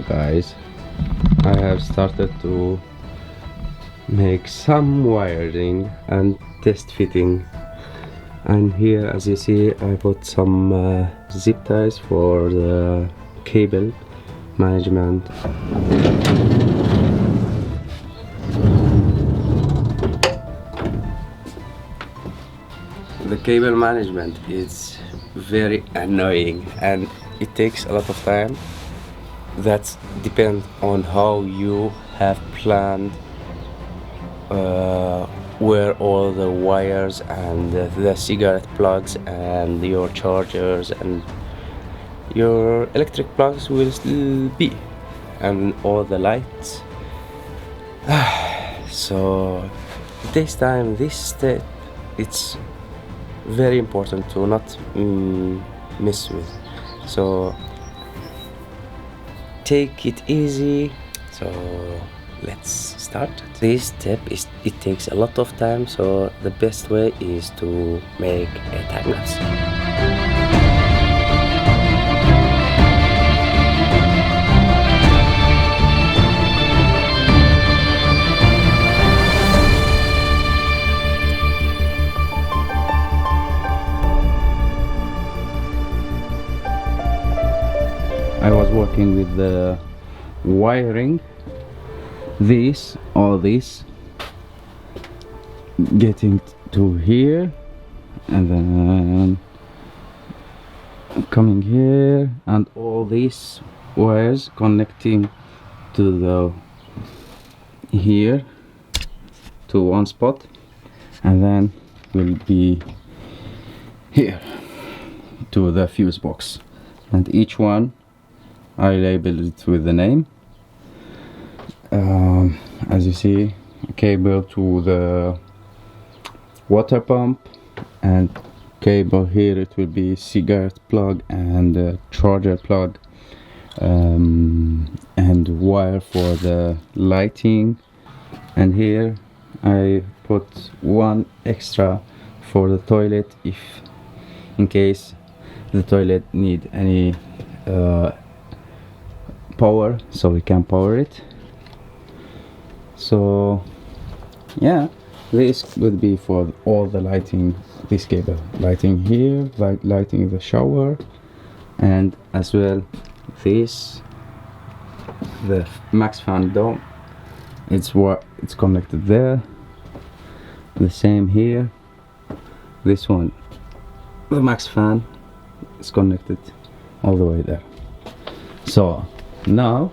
guys, I have started to make some wiring and test fitting, and here as you see I put some zip ties for the cable management. The cable management is very annoying and it takes a lot of time. That depends on how you have planned where all the wires and the cigarette plugs and your chargers and your electric plugs will still be, and all the lights. So it takes time. This step, it's very important to not miss with. So take it easy. So let's start. This step it takes a lot of time, so the best way is to make a time lapse. I was working with the wiring, all this, getting to here, and then coming here, and all these wires connecting to the here to one spot, and then will be here to the fuse box, and each one I labeled it with the name. As you see, a cable to the water pump, and cable here it will be cigarette plug and charger plug, and wire for the lighting. And here I put one extra for the toilet, if in case the toilet need any power, so we can power it. So yeah, this would be for all the lighting, this cable lighting here, lighting the shower, and as well this, the max fan dome, it's connected there. The same here, this one, the max fan is connected all the way there. So now,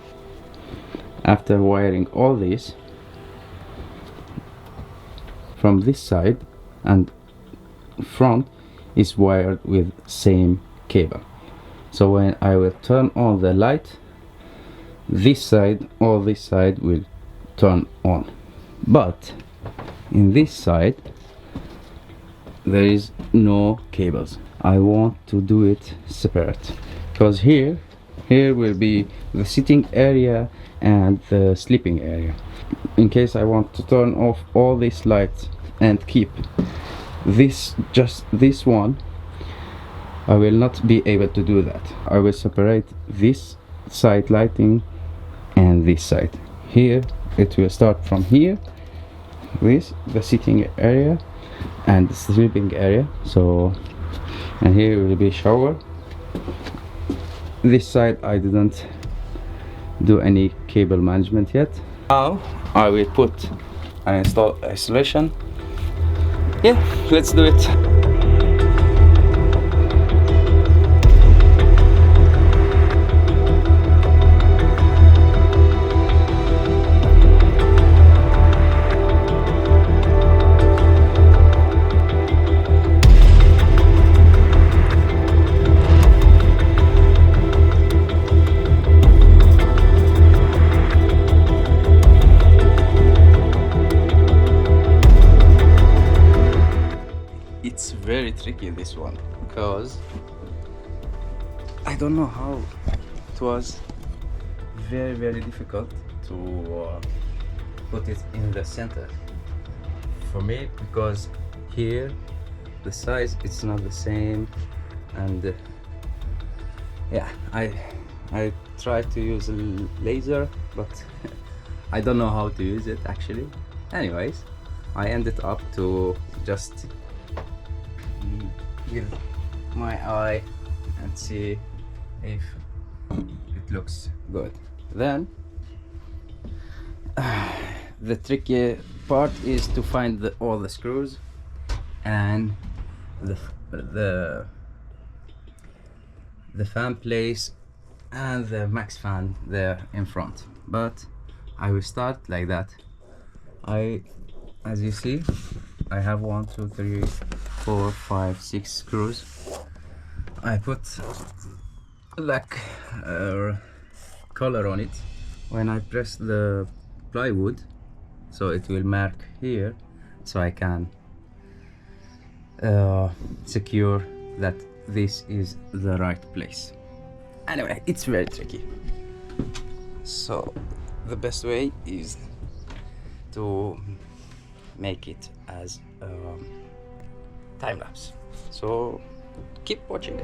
after wiring all this, from this side and front is wired with same cable. So when I will turn on the light, this side, all this side will turn on. But in this side there is no cables. I want to do it separate, because here will be the sitting area and the sleeping area. In case I want to turn off all these lights and keep this, just this one, I will not be able to do that. I will separate this side lighting and this side. Here it will start from here, this, the sitting area and the sleeping area. So, and here will be shower. This side I didn't do any cable management yet. Now I will put and install isolation. Yeah, let's do it. It's very tricky, this one, because I don't know how it was very difficult to put it in the center for me, because here the size it's not the same, and yeah, I I tried to use a laser, but I don't know how to use it actually. Anyways, I ended up to just give my eye and see if it looks good. Then the tricky part is to find all the screws and the fan place and the max fan there in front. But I will start like that. As you see, I have 1, 2, 3, 4, 5, 6 screws. I put like color on it. When I press the plywood, so it will mark here, so I can secure that this is the right place. Anyway, it's very tricky. So the best way is to make it as time lapse. So keep watching.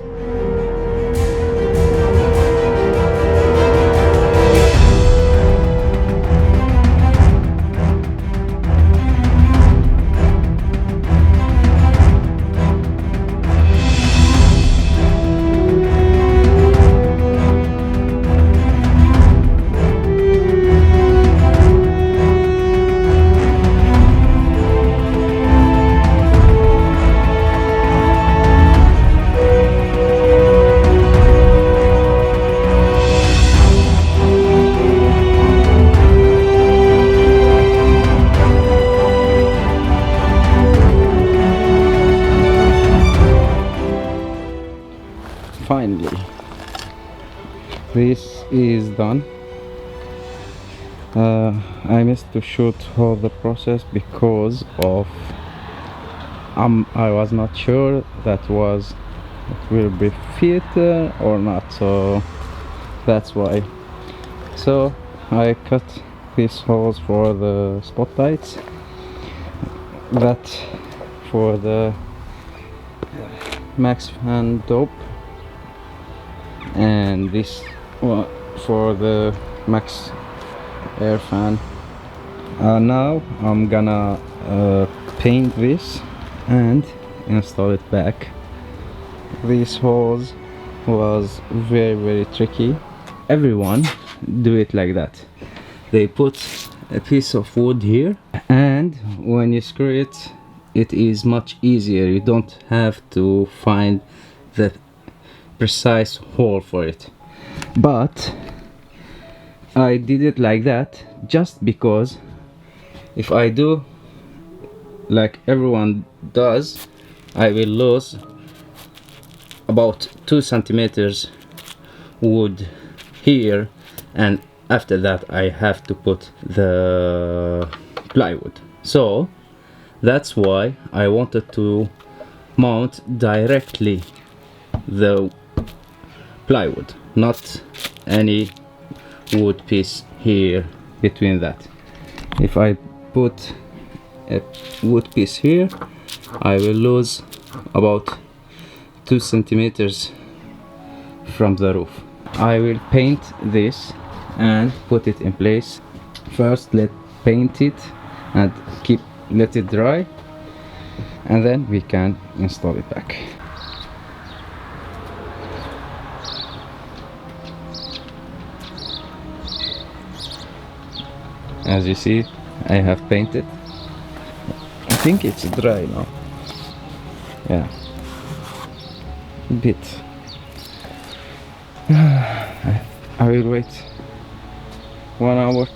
Finally, this is done. I missed to shoot all the process because of I was not sure that it will be fit or not, so that's why. So I cut these holes for the spotlights, that for the max fan dope, and this one for the max air fan. Now I'm gonna paint this and install it back. These holes was very tricky. Everyone do it like that. They put a piece of wood here, and when you screw it, it is much easier. You don't have to find the precise hole for it. But I did it like that just because if I do like everyone does, I will lose about 2 centimeters wood here, and after that I have to put the plywood. So that's why I wanted to mount directly the plywood, not any wood piece here between that. If I put a wood piece here, I will lose about 2 centimeters from the roof. I will paint this and put it in place. First paint it and let it dry, and then we can install it back. As you see, I have painted. I think it's dry now. Yeah, a bit. I will wait 1 hour.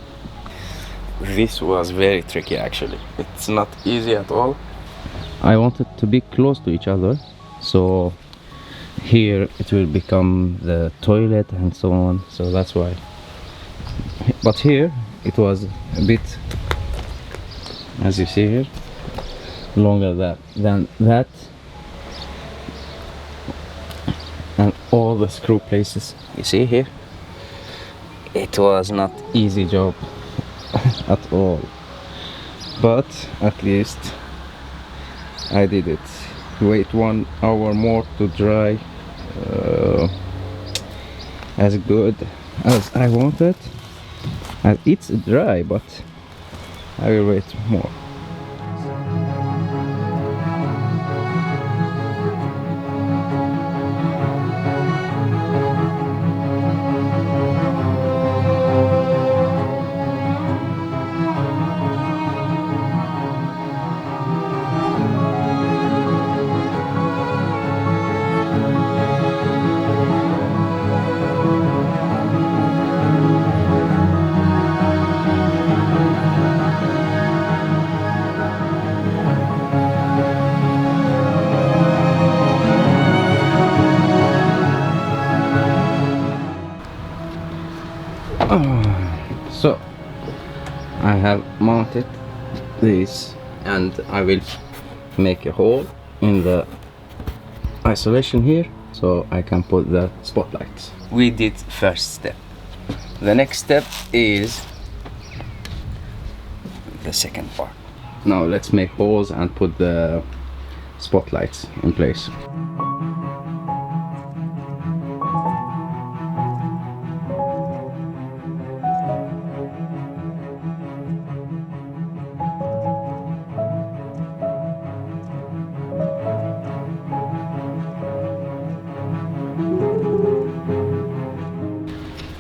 This was very tricky actually. It's not easy at all. I wanted to be close to each other, so here it will become the toilet and so on, so that's why. But here it was a bit, as you see here, longer than that, and all the screw places you see here, it was not easy job at all, but at least I did it. Wait 1 hour more to dry. as good as I wanted. And it's dry, but I will wait more. So I have mounted this, and I will make a hole in the isolation here so I can put the spotlights. We did first step. The next step is the second part. Now let's make holes and put the spotlights in place.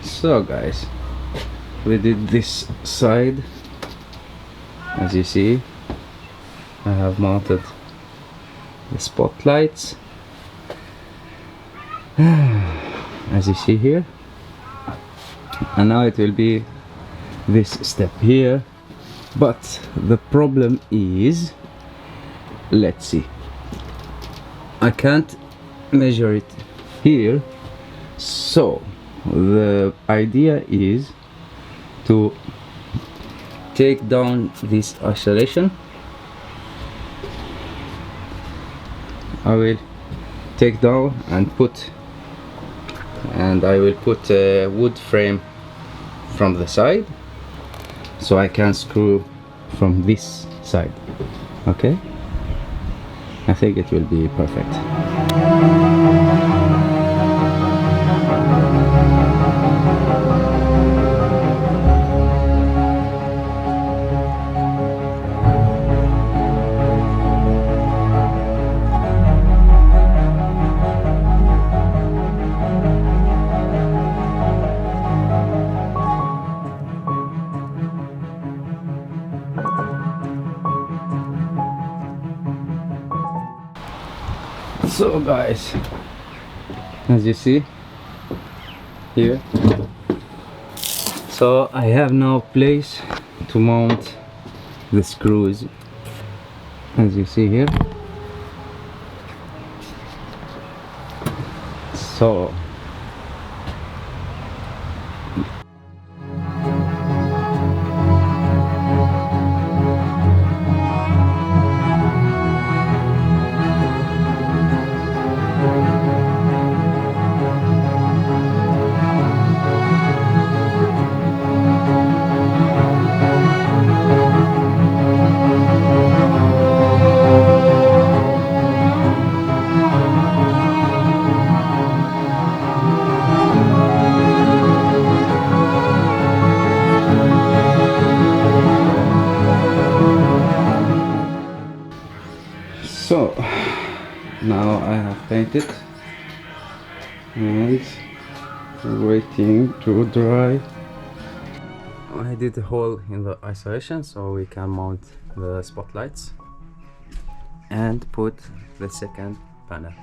So guys, we did this side. As you see, I have mounted the spotlights as you see here, and now it will be this step here. But the problem is, let's see, I can't measure it here, so the idea is to take down this isolation. I will take down and I will put a wood frame from the side so I can screw from this side. Okay, I think it will be perfect. So guys, as you see here, so I have no place to mount the screws, as you see here. So now I have painted and waiting to dry. I did a hole in the isolation so we can mount the spotlights and put the second panel.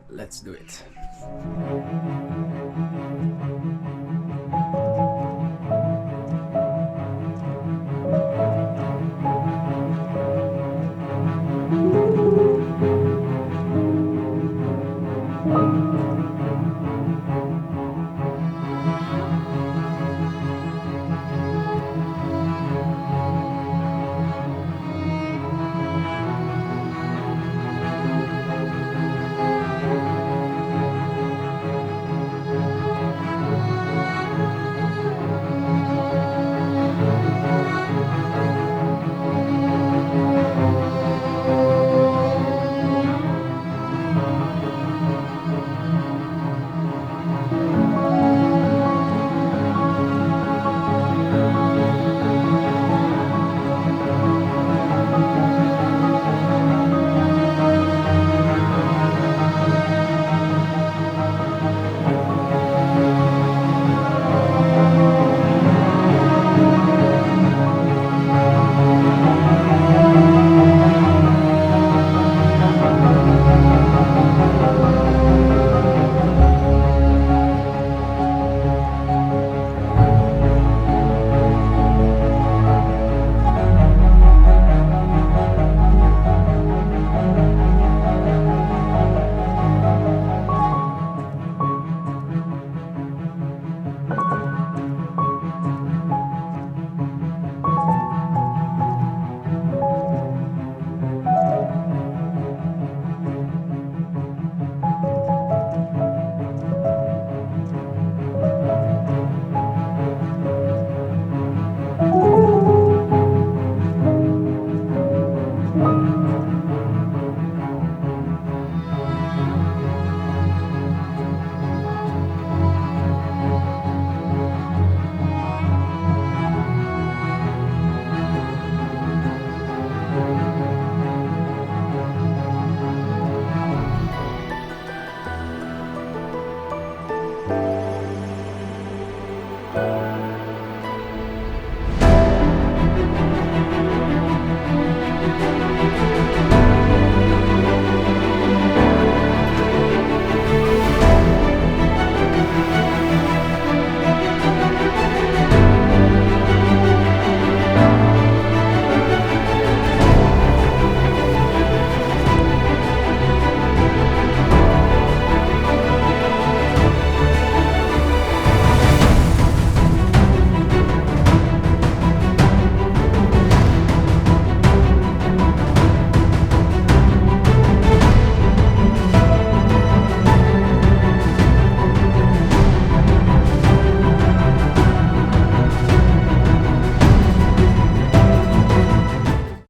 Let's do it.